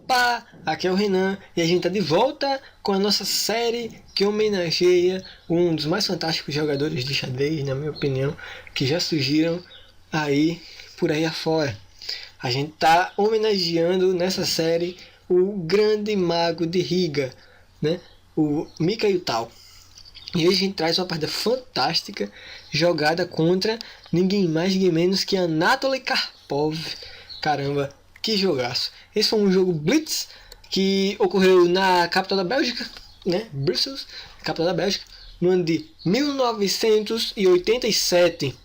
Opa, aqui é o Renan e a gente tá de volta com a nossa série que homenageia um dos mais fantásticos jogadores de xadrez, na minha opinião, que já surgiram aí por aí afora. A gente tá homenageando nessa série o grande mago de Riga, né? O Mikhail Tal. E hoje a gente traz uma partida fantástica jogada contra ninguém mais, ninguém menos que Anatoly Karpov. Caramba, que jogaço! Esse foi um jogo Blitz que ocorreu na capital da Bélgica, né? Bruxelas, capital da Bélgica, no ano de 1987.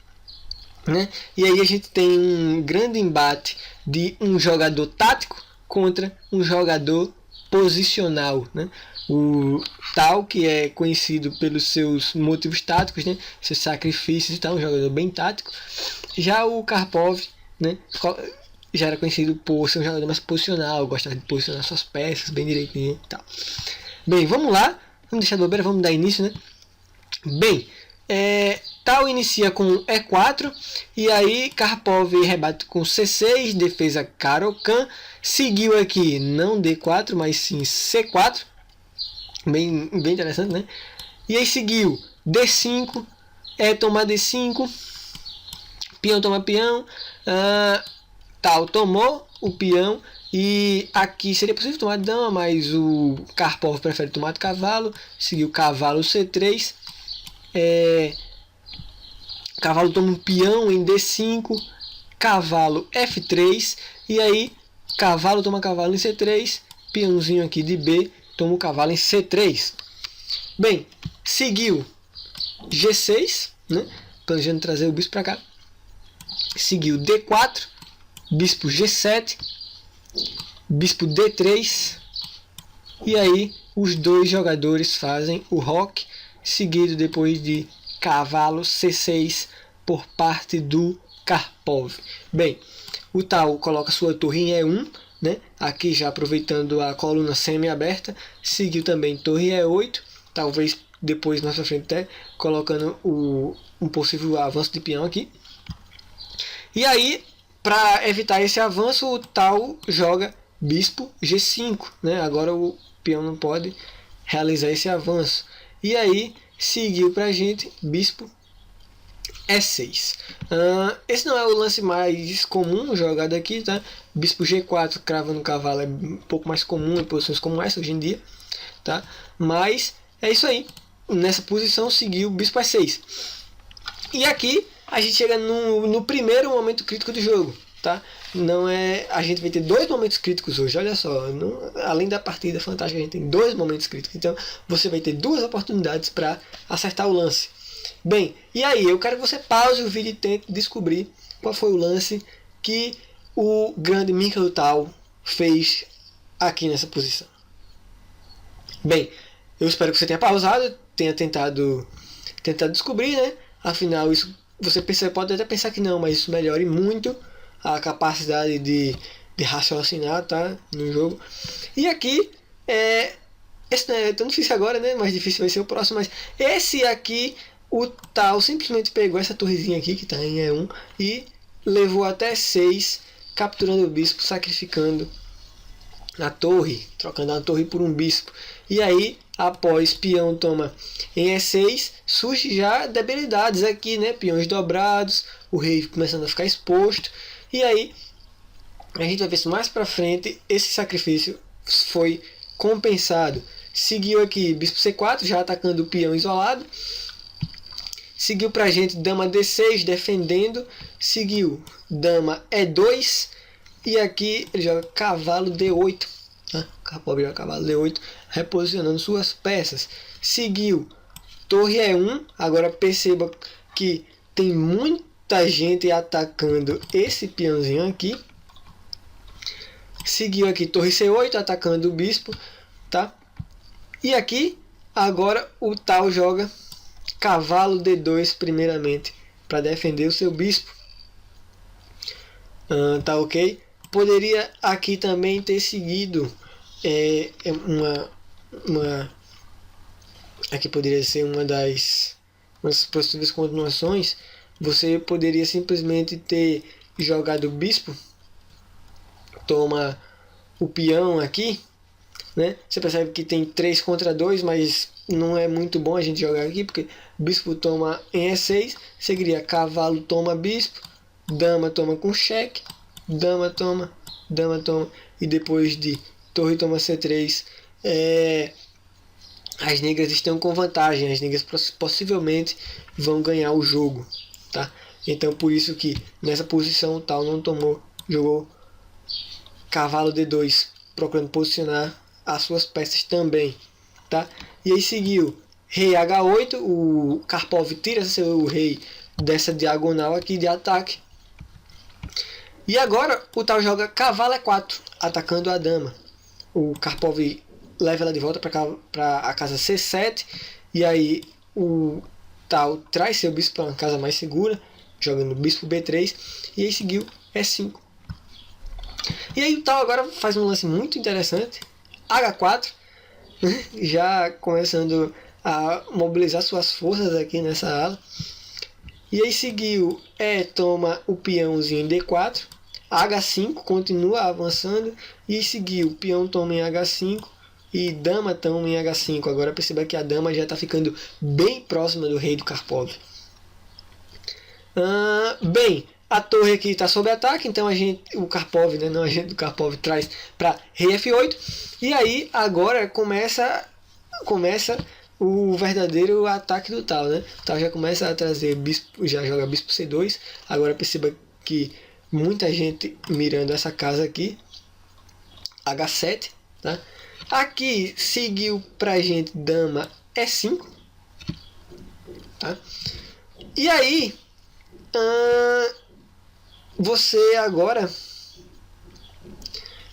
Né? E aí a gente tem um grande embate de um jogador tático contra um jogador posicional, né? O Tal, que é conhecido pelos seus motivos táticos, né? Seus sacrifícios e tal, um jogador bem tático. Já o Karpov, né? Já era conhecido por ser um jogador mais posicional, gostava de posicionar suas peças bem direitinho e tal. Bem, vamos lá, vamos deixar de bobeira, vamos dar início, né? Bem, Tal inicia com E4 e aí Karpov rebate com C6, defesa Caro-Kann, seguiu aqui não D4, mas sim C4, bem interessante, né? E aí seguiu D5, toma D5, peão toma peão, Tal tomou o peão e aqui seria possível tomar dama, mas o Karpov prefere tomar de cavalo, seguiu cavalo C3, cavalo toma um peão em D5, cavalo F3, e aí cavalo toma cavalo em C3, peãozinho aqui de B, toma o cavalo em C3. Bem, seguiu G6, né? Planejando trazer o bispo para cá. Seguiu D4, bispo G7, bispo D3, e aí os dois jogadores fazem o roque, seguido depois de cavalo C6 por parte do Karpov. Bem, o Tal coloca sua torre em E1, né? Aqui já aproveitando a coluna semi-aberta, seguiu também torre E8, talvez depois mais pra frente até colocando um possível avanço de peão aqui. E aí, para evitar esse avanço, o Tal joga bispo G5, né? Agora o peão não pode realizar esse avanço. E aí seguiu pra gente bispo E6. Esse não é o lance mais comum jogado aqui, tá? Bispo G4 cravando o cavalo é um pouco mais comum em posições como essa hoje em dia, tá? Mas é isso aí. Nessa posição seguiu bispo E6. E aqui a gente chega no primeiro momento crítico do jogo, tá? Não é, a gente vai ter dois momentos críticos hoje, olha só, além da partida fantástica, a gente tem dois momentos críticos, então você vai ter duas oportunidades para acertar o lance. Bem, e aí, eu quero que você pause o vídeo e tente descobrir qual foi o lance que o grande Mikhail Tal fez aqui nessa posição. Bem, eu espero que você tenha pausado, tenha tentado descobrir, né? Afinal, isso você pode até pensar que não, mas isso melhora muito a capacidade de raciocinar, tá, no jogo. E aqui, esse não é tão difícil agora, né, mais difícil vai ser o próximo, mas esse aqui, o Tal simplesmente pegou essa torrezinha aqui, que está em E1, e levou até 6, capturando o bispo, sacrificando a torre, trocando a torre por um bispo. E aí, após peão toma em E6, surge já debilidades aqui, né, peões dobrados, o rei começando a ficar exposto. E aí, a gente vai ver se mais pra frente esse sacrifício foi compensado. Seguiu aqui bispo C4, já atacando o peão isolado. Seguiu pra gente dama D6, defendendo. Seguiu dama E2. E aqui ele joga cavalo D8. Karpov joga cavalo D8, reposicionando suas peças. Seguiu torre E1. Agora perceba que tem muita gente atacando esse peãozinho aqui. Seguiu aqui torre C8 atacando o bispo, tá? E aqui agora o Tal joga cavalo D2 primeiramente para defender o seu bispo. Tá ok? Poderia aqui também ter seguido aqui poderia ser uma das possíveis continuações. Você poderia simplesmente ter jogado o bispo, toma o peão aqui, né? Você percebe que tem 3 contra 2, mas não é muito bom a gente jogar aqui, porque bispo toma em E6, seguiria cavalo toma bispo, dama toma com cheque, dama toma, e depois de torre toma C3, as negras estão com vantagem, as negras possivelmente vão ganhar o jogo, tá? Então por isso que nessa posição o tal não tomou, jogou cavalo D2, procurando posicionar as suas peças também, tá? E aí seguiu rei H8, o Karpov tira seu rei dessa diagonal aqui de ataque. E agora o tal joga cavalo E4, atacando a dama. O Karpov leva ela de volta para a casa C7, e aí o tal traz seu bispo para uma casa mais segura, jogando bispo B3, e aí seguiu E5. E aí o tal agora faz um lance muito interessante, H4, já começando a mobilizar suas forças aqui nessa ala. E aí seguiu toma o peãozinho em D4, H5 continua avançando, e seguiu peão toma em H5 e dama toma em H5. Agora perceba que a dama já está ficando bem próxima do rei do Karpov. Bem, a torre aqui está sob ataque, então o Karpov, né, não a gente do Karpov, traz para rei F8. E aí agora começa o verdadeiro ataque do tal, né? O tal já começa a trazer bispo, já joga bispo C2. Agora perceba que muita gente mirando essa casa aqui, H7, tá? Aqui seguiu pra gente dama E5, tá? E aí você agora,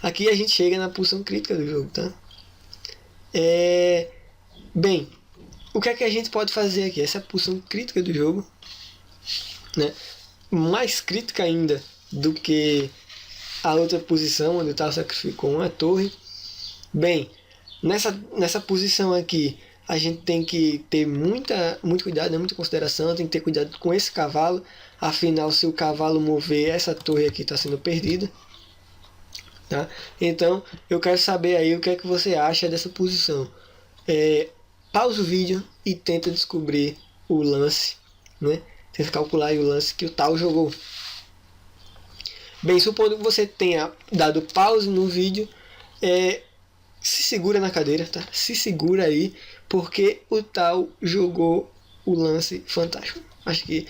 aqui a gente chega na posição crítica do jogo, tá? Bem, o que é que a gente pode fazer aqui? Essa é a posição crítica do jogo, né? Mais crítica ainda do que a outra posição onde o tal sacrificou uma torre. Bem, nessa posição aqui a gente tem que ter muito cuidado, né? Muita consideração, tem que ter cuidado com esse cavalo. Afinal, se o cavalo mover, essa torre aqui está sendo perdida, tá? Então eu quero saber aí o que é que você acha dessa posição. Pausa o vídeo e tenta descobrir o lance, né? Tenta calcular aí o lance que o tal jogou. Bem, supondo que você tenha dado pause no vídeo, se segura na cadeira, tá? Se segura aí, porque o tal jogou o lance fantástico. Acho que,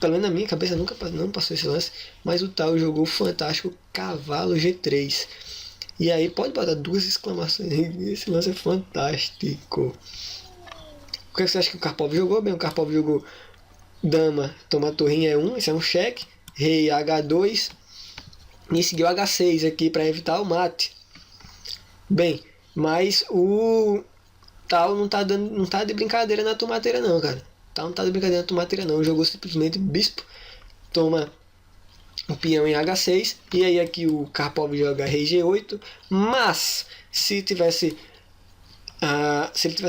pelo menos na minha cabeça, não passou esse lance, mas o tal jogou fantástico cavalo G3. E aí pode botar 2 exclamações, esse lance é fantástico. O que você acha que o Karpov jogou? Bem, o Karpov jogou dama, toma torrinha E1, isso é um cheque, rei H2, e seguiu H6 aqui para evitar o mate. Bem, mas o tal não tá de brincadeira na tomateira não, cara. Tal não tá de brincadeira na tomateira não, jogou simplesmente bispo, toma o peão em H6, e aí aqui o Karpov joga rei G8, mas se ele tivesse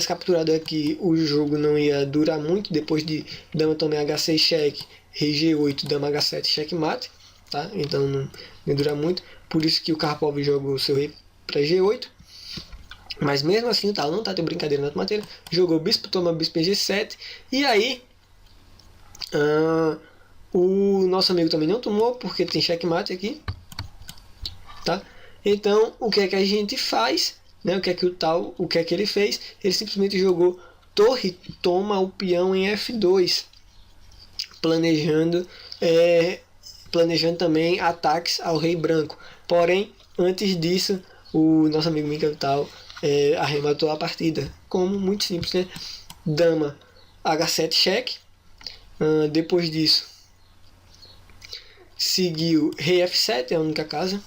capturado aqui, o jogo não ia durar muito. Depois de dama toma em H6 cheque, rei G8, dama H7 cheque mate, tá? Então não ia durar muito, por isso que o Karpov jogou o seu rei para G8. Mas mesmo assim o tal não tá de brincadeira na tomateira, jogou bispo toma bispo em G7, e aí o nosso amigo também não tomou, porque tem checkmate aqui, tá? Então, o que é que a gente faz, né? O que é que ele fez? Ele simplesmente jogou torre toma o peão em F2, planejando também ataques ao rei branco. Porém, antes disso, o nosso amigo Mikhail Tal arrematou a partida, como muito simples, né? Dama H7 cheque, depois disso seguiu rei F7, é a única casa.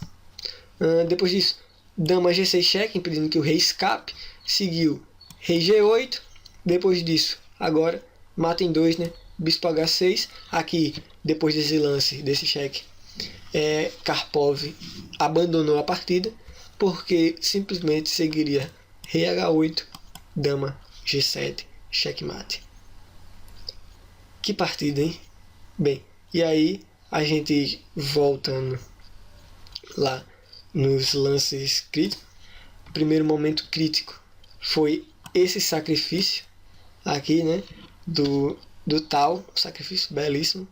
Depois disso, dama G6 cheque, impedindo que o rei escape. Seguiu rei G8. Depois disso, agora mata em 2, né? Bispo H6. Aqui, depois desse lance, desse cheque, Karpov abandonou a partida, porque simplesmente seguiria rei H8, dama G7, checkmate. Que partida, hein? Bem, e aí a gente voltando lá nos lances críticos. O primeiro momento crítico foi esse sacrifício aqui, né? Do tal, sacrifício belíssimo.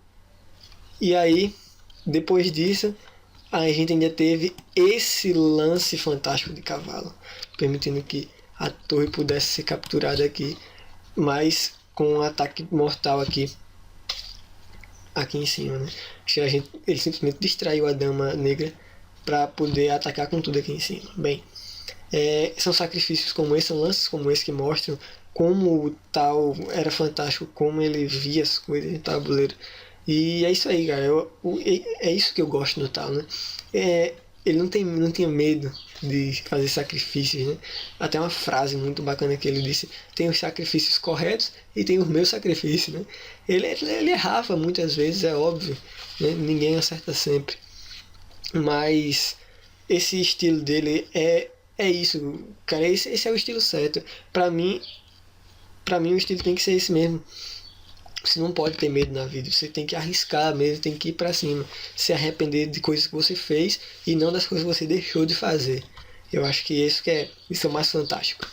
E aí, depois disso, a gente ainda teve esse lance fantástico de cavalo, permitindo que a torre pudesse ser capturada aqui, mas com um ataque mortal aqui em cima, né? Ele simplesmente distraiu a dama negra para poder atacar com tudo aqui em cima. Bem, são sacrifícios como esse, são lances como esse que mostram como o tal era fantástico, como ele via as coisas no tabuleiro. E é isso aí, cara. É isso que eu gosto no tal, né? Ele não tinha medo de fazer sacrifícios, né? Até uma frase muito bacana que ele disse: tem os sacrifícios corretos e tem os meus sacrifícios, né? Ele errava muitas vezes, é óbvio, né? Ninguém acerta sempre. Mas esse estilo dele é isso, cara. Esse é o estilo certo. Pra mim o estilo tem que ser esse mesmo. Você não pode ter medo na vida, você tem que arriscar mesmo, tem que ir pra cima, se arrepender de coisas que você fez e não das coisas que você deixou de fazer. Eu acho que isso é o mais fantástico.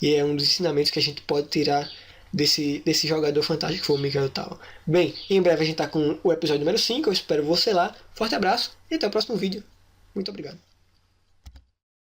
E é um dos ensinamentos que a gente pode tirar desse jogador fantástico que foi o Mikael Tal. Bem, em breve a gente tá com o episódio número 5, eu espero você lá. Forte abraço e até o próximo vídeo. Muito obrigado.